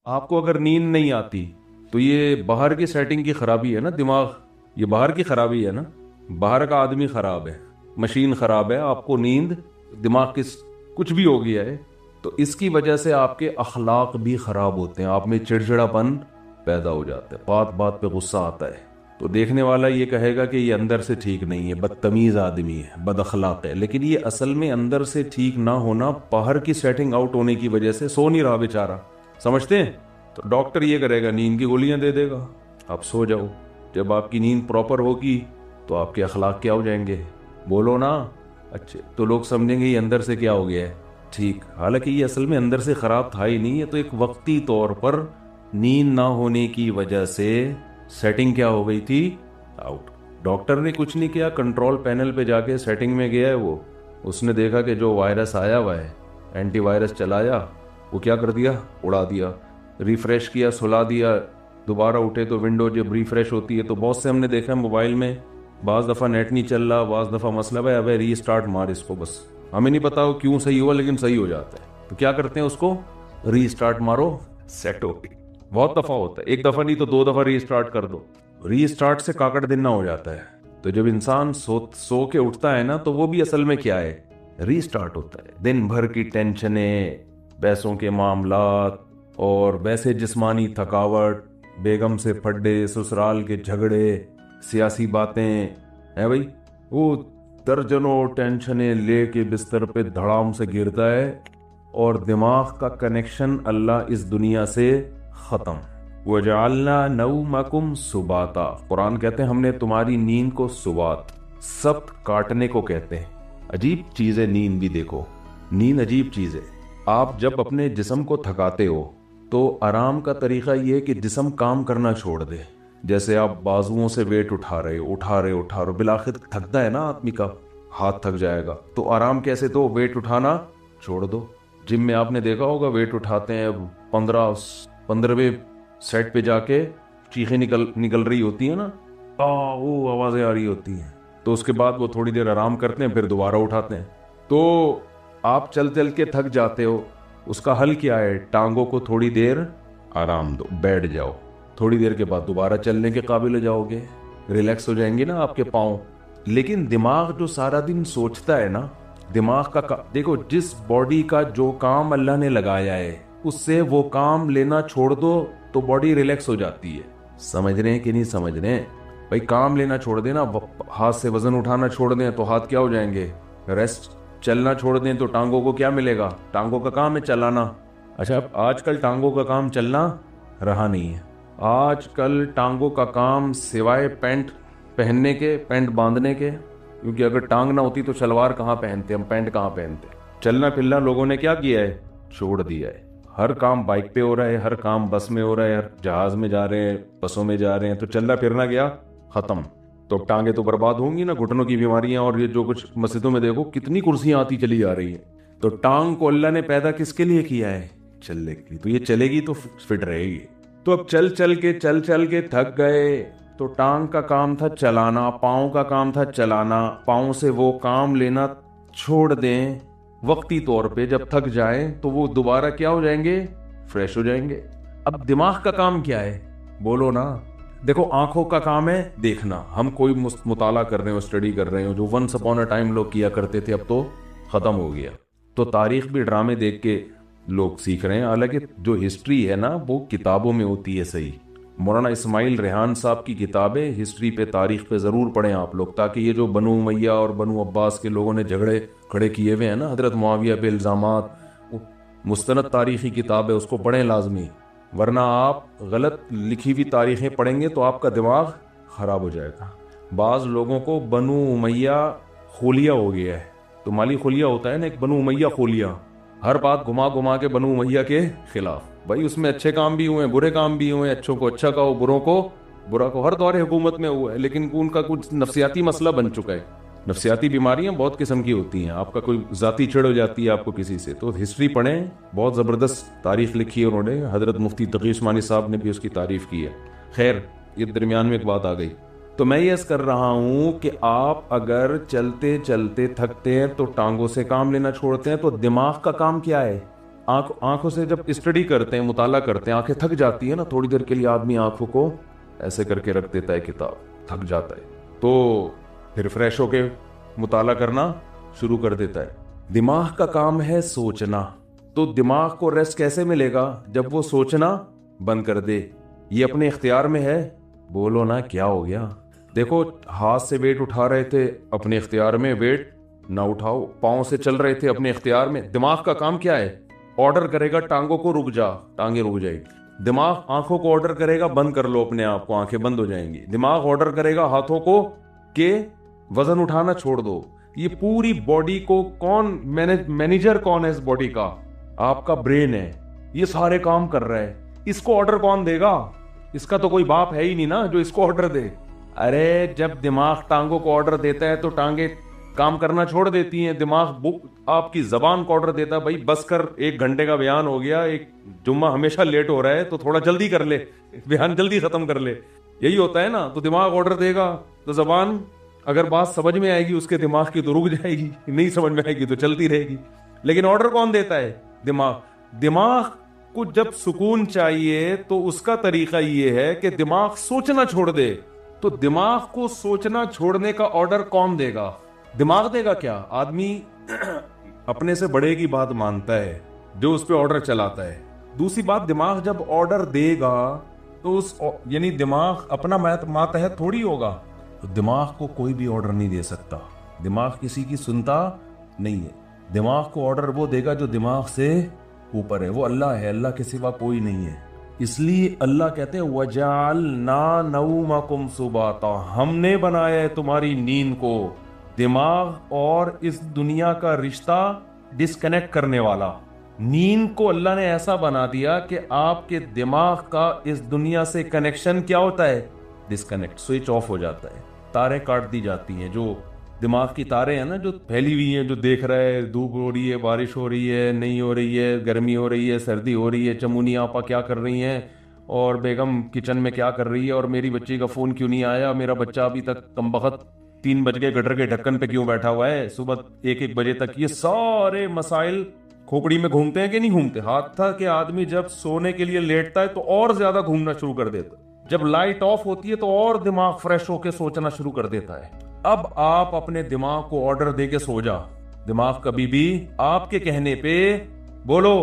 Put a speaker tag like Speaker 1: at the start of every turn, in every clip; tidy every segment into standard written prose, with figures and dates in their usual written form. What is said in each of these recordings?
Speaker 1: आपको अगर नींद नहीं आती तो ये बाहर की सेटिंग की खराबी है ना, दिमाग, ये बाहर की खराबी है ना। बाहर का आदमी खराब है, मशीन खराब है, आपको नींद, दिमाग किस कुछ भी हो गया है। तो इसकी वजह से आपके अखलाक भी खराब होते हैं, आप में चिड़चिड़ापन पैदा हो जाता है, बात बात पे गुस्सा आता है। तो देखने वाला ये कहेगा कि ये अंदर से ठीक नहीं है, बदतमीज आदमी है, बद अखलाक है, लेकिन ये असल में अंदर से ठीक ना होना बाहर की सेटिंग आउट होने की वजह से सो नहीं रहा बेचारा। समझते हैं? तो डॉक्टर ये करेगा, नींद की गोलियां दे देगा, आप सो जाओ। जब आपकी नींद प्रॉपर होगी तो आपके अखलाक क्या हो जाएंगे? बोलो ना। अच्छे तो लोग समझेंगे ये अंदर से क्या हो गया है, ठीक। हालांकि ये असल में अंदर से खराब था ही नहीं, है तो एक वक्ती तौर पर नींद ना होने की वजह से सेटिंग क्या हो गई थी, आउट। डॉक्टर ने कुछ नहीं किया, कंट्रोल पैनल पे जाके सेटिंग में गया है वो, उसने देखा कि जो वायरस आया हुआ है, एंटीवायरस चलाया, वो क्या कर दिया, उड़ा दिया। रिफ्रेश किया, सुला दिया, दोबारा उठे तो विंडो जब रिफ्रेश होती है तो बहुत से हमने देखा है मोबाइल में, बाज़ दफ़ा नेट नहीं चल रहा, बाज़ दफ़ा मसला है, अबे रीस्टार्ट मार इसको, बस हमें नहीं पता वो क्यों सही हुआ लेकिन सही हो जाता है। तो क्या करते हैं, उसको रीस्टार्ट मारो, सेट हो गई। बहुत दफ़ा होता है, एक दफ़ा नहीं तो दो दफ़ा रीस्टार्ट कर दो, रीस्टार्ट से काकड़ दिन ना हो जाता है। तो जब इंसान सो के उठता है ना, तो वो भी असल में क्या है, रीस्टार्ट होता है। दिन भर की टेंशनें, पैसों के मामलात, और वैसे जिस्मानी थकावट, बेगम से फड्डे, ससुराल के झगड़े, सियासी बातें है भाई, वो दर्जनों टेंशनें लेके बिस्तर पे धड़ाम से गिरता है, और दिमाग का कनेक्शन अल्लाह इस दुनिया से खत्म। वजअलना नौमकुम सुबाता, कुरान कहते हैं हमने तुम्हारी नींद को सुबात, सब्त काटने को कहते हैं। अजीब चीज है नींद भी, देखो नींद अजीब चीज है। आप जब अपने जिस्म को थकाते हो तो आराम का तरीका यह है कि जिस्म काम करना छोड़ दे। जैसे आप बाजुओं से वेट उठा रहे हो, बिलाखिर थकता है ना आदमी का, हाथ थक जाएगा, तो आराम कैसे दो, वेट उठाना छोड़ दो। जिम में आपने देखा होगा, वेट उठाते हैं, 15वें सेट पे जाके चीखें निकल निकल रही होती है ना, वो आवाजें आ रही होती हैं, तो उसके बाद वो थोड़ी देर आराम करते हैं, फिर दोबारा उठाते हैं। तो आप चल चल के थक जाते हो, उसका हल क्या है, टांगों को थोड़ी देर आराम दो, बैठ जाओ, थोड़ी देर के बाद दोबारा चलने के काबिल हो जाओगे, रिलैक्स हो जाएंगे ना आपके पाँव। लेकिन दिमाग जो सारा दिन सोचता है ना, दिमाग का देखो, जिस बॉडी का जो काम अल्लाह ने लगाया है उससे वो काम लेना छोड़ दो तो बॉडी रिलैक्स हो जाती है। समझ रहे हैं कि नहीं समझ रहे हैं भाई? काम लेना छोड़ देना, हाथ से वजन उठाना छोड़ दें तो हाथ क्या हो जाएंगे, रेस्ट। चलना छोड़ दें तो टांगों को क्या मिलेगा, टांगों का काम है चलाना। अच्छा, अब आजकल टांगों का काम चलना रहा नहीं है। आजकल टांगों का काम सिवाय पैंट पहनने के, पैंट बांधने के, क्योंकि अगर टांग ना होती तो शलवार कहाँ पहनते हम, पैंट कहाँ पहनते। चलना फिरना लोगों ने क्या किया है, छोड़ दिया है। हर काम बाइक पे हो रहा है, हर काम बस में हो रहा है, हर जहाज में जा रहे हैं, बसों में जा रहे हैं, तो चलना फिरना गया खत्म। तो टांगे तो बर्बाद होंगी ना, घुटनों की बीमारियां, और ये जो कुछ मस्जिदों में देखो कितनी कुर्सियां आती चली जा रही है। तो टांग को अल्लाह ने पैदा किसके लिए किया है, चलने के लिए, तो ये चलेगी तो फिट रहेगी। तो अब चल चल के थक गए, तो टांग का काम था चलाना, पाँव का काम था चलाना, पाँव से वो काम लेना छोड़ दें वक्ती तौर पे, जब थक जाए तो वो दोबारा क्या हो जाएंगे, फ्रेश हो जाएंगे। अब दिमाग का काम क्या है, बोलो ना। देखो, आंखों का काम है देखना, हम कोई मुताला कर रहे हो, स्टडी कर रहे हो, जो वंस अपॉन अ टाइम लोग किया करते थे अब तो खत्म हो गया। तो तारीख भी ड्रामे देख के लोग सीख रहे हैं। हालांकि जो हिस्ट्री है ना वो किताबों में होती है, सही। मौलाना इस्माइल रेहान साहब की किताबें हिस्ट्री पे, तारीख पे ज़रूर पढ़ें आप लोग, ताकि ये जो बनु उमैया और बनु अब्बास के लोगों ने झगड़े खड़े किए हुए हैं ना, हजरत मुआविया पे इल्ज़ामात, मुस्तनद तारीखी किताब है, उसको पढ़ें लाजमी। वरना आप गलत लिखी हुई तारीखें पढ़ेंगे तो आपका दिमाग खराब हो जाएगा। बाज़ लोगों को बनु उमैया खोलिया हो गया है, तो माली खोलिया होता है ना, एक बनु उमैया खोलिया, हर बात घुमा घुमा के बनु उमैया के खिलाफ। भाई उसमें अच्छे काम भी हुए हैं, बुरे काम भी हुए हैं, अच्छों को अच्छा कहो, बुरों को बुरा कहो, हर दौरे हुकूमत में हुआ है, लेकिन उनका कुछ नफसियाती मसला बन चुका है। नफसियाती बीमारियां बहुत किस्म की होती हैं, आपका कोई जाती चिढ़ हो जाती है आपको किसी से, तो हिस्ट्री पढ़ें, बहुत ज़बरदस्त तारीख लिखी है उन्होंने, हजरत मुफ्ती तकी उस्मानी साहब ने भी उसकी तारीफ की है। खैर, ये दरमियान में एक बात आ गई, तो मैं ये कर रहा हूं कि आप अगर चलते चलते थकते हैं तो टांगों से काम लेना छोड़ते हैं, तो दिमाग का काम क्या है, आंखों से जब स्टडी करते हैं, मुताला करते हैं, आंखें थक जाती है ना, थोड़ी देर के लिए आदमी आंखों को ऐसे करके रख देता है, किताब, थक जाता है, तो फिर फ्रेश होके मुताला करना शुरू कर देता है। दिमाग का काम है सोचना, तो दिमाग को रेस्ट कैसे मिलेगा? जब वो सोचना बंद कर दे। ये अपने इख्तियार में है। बोलो ना क्या हो गया? देखो, हाथ से वेट उठा रहे थे, अपने इख्तियार में, वेट ना उठाओ। पाँव से चल रहे थे, अपने इख्तियार में। दिमाग का काम क्या है? ऑर्डर करेगा टांगों को, रुक जा, टांगे रुक जाएगी। दिमाग आंखों को ऑर्डर करेगा, बंद कर लो अपने आप को, आंखें बंद हो जाएंगी। दिमाग ऑर्डर करेगा हाथों को के वजन उठाना छोड़ दो। ये पूरी बॉडी को कौन मैनेजर कौन है इस बॉडी का? आपका ब्रेन है। ये सारे काम कर रहा है। इसको ऑर्डर कौन देगा? इसका तो कोई बाप है ही नहीं ना जो इसको ऑर्डर दे। अरे जब दिमाग टांगों को ऑर्डर देता है तो टांगे काम करना छोड़ देती हैं। दिमाग आपकी जबान को ऑर्डर देता है, भाई बस कर, 1 घंटे का बयान हो गया, एक जुम्मा हमेशा लेट हो रहा है, तो थोड़ा जल्दी कर ले, बयान जल्दी खत्म कर ले। यही होता है ना। तो दिमाग ऑर्डर देगा, तो जबान अगर बात समझ में आएगी उसके दिमाग की तो रुक जाएगी, नहीं समझ में आएगी तो चलती रहेगी। लेकिन ऑर्डर कौन देता है? दिमाग। दिमाग को जब सुकून चाहिए तो उसका तरीका ये है कि दिमाग सोचना छोड़ दे। तो दिमाग को सोचना छोड़ने का ऑर्डर कौन देगा? दिमाग देगा क्या? आदमी अपने से बड़े की बात मानता है जो उस पर ऑर्डर चलाता है। दूसरी बात, दिमाग जब ऑर्डर देगा तो उस यानी दिमाग अपना मातहत थोड़ी होगा। तो दिमाग को कोई भी ऑर्डर नहीं दे सकता। दिमाग किसी की सुनता नहीं है। दिमाग को ऑर्डर वो देगा जो दिमाग से ऊपर है, वो अल्लाह है। अल्लाह के सिवा कोई नहीं है। इसलिए अल्लाह कहते हैं वजअलना नौमकुम सुबाता, हमने बनाया है तुम्हारी नींद को। दिमाग और इस दुनिया का रिश्ता डिस्कनेक्ट करने वाला। नींद को अल्लाह ने ऐसा बना दिया कि आपके दिमाग का इस दुनिया से कनेक्शन क्या होता है? डिस्कनेक्ट, स्विच ऑफ हो जाता है। तारें काट दी जाती हैं। जो दिमाग की तारें हैं ना, जो फैली हुई हैं, जो देख रहा है धूप हो रही है, बारिश हो रही है, नहीं हो रही है, गर्मी हो रही है, सर्दी हो रही है, चमुनी आपा क्या कर रही हैं, और बेगम किचन में क्या कर रही है, और मेरी बच्ची का फोन क्यों नहीं आया, मेरा बच्चा अभी तक कमबख्त 3 बज के गटर के ढक्कन पे क्यों बैठा हुआ है सुबह 1-1 बजे तक। ये सारे मसाइल खोपड़ी में घूमते हैं कि नहीं घूमते? हाथा के आदमी जब सोने के लिए लेटता है तो और ज्यादा घूमना शुरू कर देता है। जब लाइट ऑफ होती है तो और दिमाग फ्रेश होकर सोचना शुरू कर देता है। अब आप अपने दिमाग को ऑर्डर दे के सो जा। दिमाग कभी भी आपके कहने पे बोलो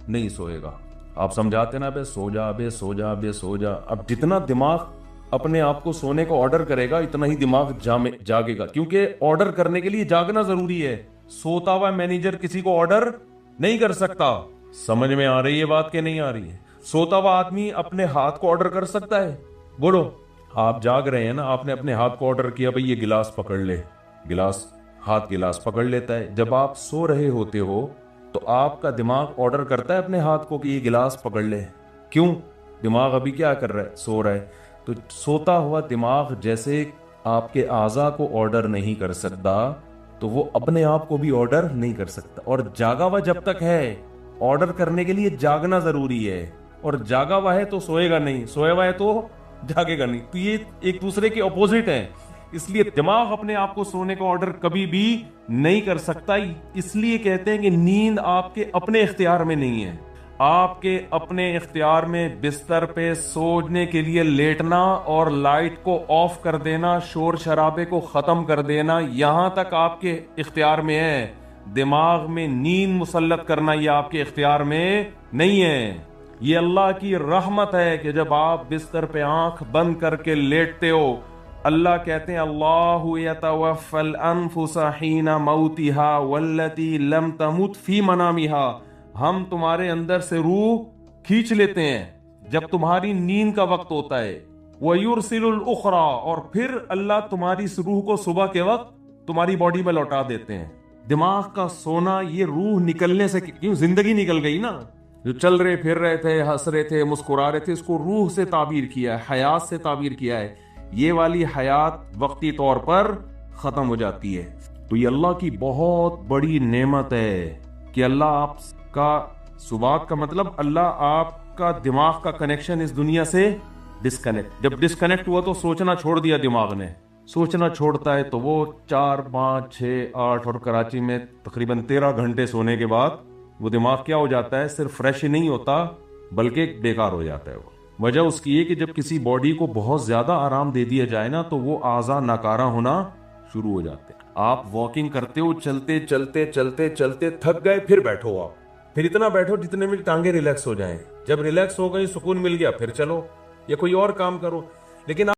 Speaker 1: नहीं सोएगा। आप समझाते ना, बे सो जा, बे सो जा, बे सो जा। अब जितना दिमाग अपने आप को सोने को ऑर्डर करेगा इतना ही दिमाग जागेगा, क्योंकि ऑर्डर करने के लिए जागना जरूरी है। सोता हुआ मैनेजर किसी को ऑर्डर नहीं कर सकता। समझ में आ रही है बात के नहीं आ रही है? सोता हुआ आदमी अपने हाथ को ऑर्डर कर सकता है? बोलो, आप जाग रहे हैं ना, आपने अपने हाथ को ऑर्डर किया, भाई ये गिलास पकड़ ले, गिलास, हाथ गिलास पकड़ लेता है। जब आप सो रहे होते हो तो आपका दिमाग ऑर्डर करता है अपने हाथ को कि ये गिलास पकड़ ले। क्यों? दिमाग अभी क्या कर रहा है? सो रहा है। तो सोता हुआ दिमाग जैसे आपके आज़ा को ऑर्डर नहीं कर सकता, तो वो अपने आप को भी ऑर्डर नहीं कर सकता। और जागा हुआ जब तक है, ऑर्डर करने के लिए जागना जरूरी है। और जागा हुआ है तो सोएगा नहीं, सोया हुआ है तो जागेगा नहीं। तो ये एक दूसरे के ऑपोजिट हैं। इसलिए दिमाग अपने आप को सोने का ऑर्डर कभी भी नहीं कर सकता। इसलिए कहते हैं कि नींद आपके अपने इख्तियार में नहीं है। आपके अपने इख्तियार में बिस्तर पे सोने के लिए लेटना और लाइट को ऑफ कर देना, शोर शराबे को खत्म कर देना, यहां तक आपके इख्तियार में है। दिमाग में नींद मुसल्लत करना ये आपके इख्तियार में नहीं है। ये अल्लाह की रहमत है कि जब आप बिस्तर पे आंख बंद करके लेटते हो, अल्लाह कहते हैं अल्लाहु यतवफ़्फ़ल अनफुसा हीना मौतिहा वल्लती लम तमुत फी मनामिहा। हम तुम्हारे अंदर से रूह खींच लेते हैं जब तुम्हारी नींद का वक्त होता है। वयुरसिलुल उखरा, और फिर अल्लाह तुम्हारी इस रूह को सुबह के वक्त तुम्हारी बॉडी में लौटा देते हैं। दिमाग का सोना ये रूह निकलने से, क्यों? जिंदगी निकल गई ना। जो चल रहे फिर रहे थे, हंस रहे थे, मुस्कुरा रहे थे, इसको रूह से ताबीर किया है, हयात से ताबीर किया है। ये वाली हयात वक्ती तौर पर खत्म हो जाती है। तो ये अल्लाह की बहुत बड़ी नेमत है कि अल्लाह आपका सुबात का मतलब अल्लाह आपका दिमाग का कनेक्शन इस दुनिया से डिस्कनेक्ट। जब डिस्कनेक्ट हुआ तो सोचना छोड़ दिया दिमाग ने। सोचना छोड़ता है तो वो 4, 5, 6, 8 और कराची में तकरीबन 13 घंटे सोने के बाद वो दिमाग क्या हो जाता है, सिर्फ फ्रेश ही नहीं होता बल्कि बेकार हो जाता है। वो वजह उसकी है कि जब किसी बॉडी को बहुत ज्यादा आराम दे दिया जाए ना, तो वो आज़ा नाकारा होना शुरू हो जाते हैं। आप वॉकिंग करते हो, चलते चलते चलते चलते थक गए, फिर बैठो आप, फिर इतना बैठो जितने में टांगे रिलैक्स हो जाएं। जब रिलैक्स हो गई, सुकून मिल गया, फिर चलो या कोई और काम करो। लेकिन